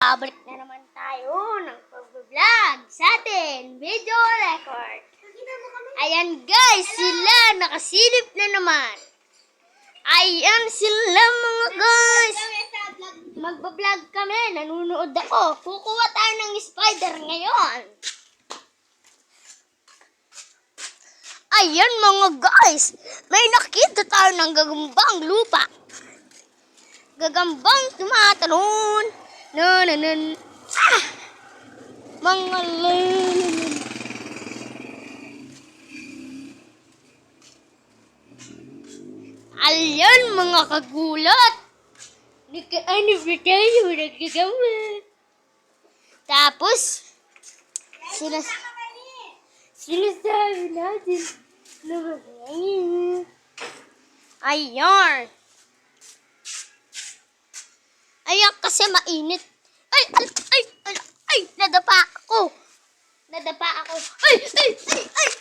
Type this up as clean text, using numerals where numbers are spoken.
Babalik na naman tayo ng pag-vlog sa atin. Video record. Ayan guys, sila nakasilip na naman. Ayan sila mga guys. Magbablog kami, nanunood ako. Kukuha tayo ng spider ngayon. Ayan mga guys, may nakita tayo ng gagambang lupa. Gagambang tumatalon. Mga Ayan mga kagulat. Nagka-ano tayo, nagkagawa. Tapos, sinasabi natin na magaling. Ayan. Ayan kasi mainit. Ay, nadapa ako. Ay.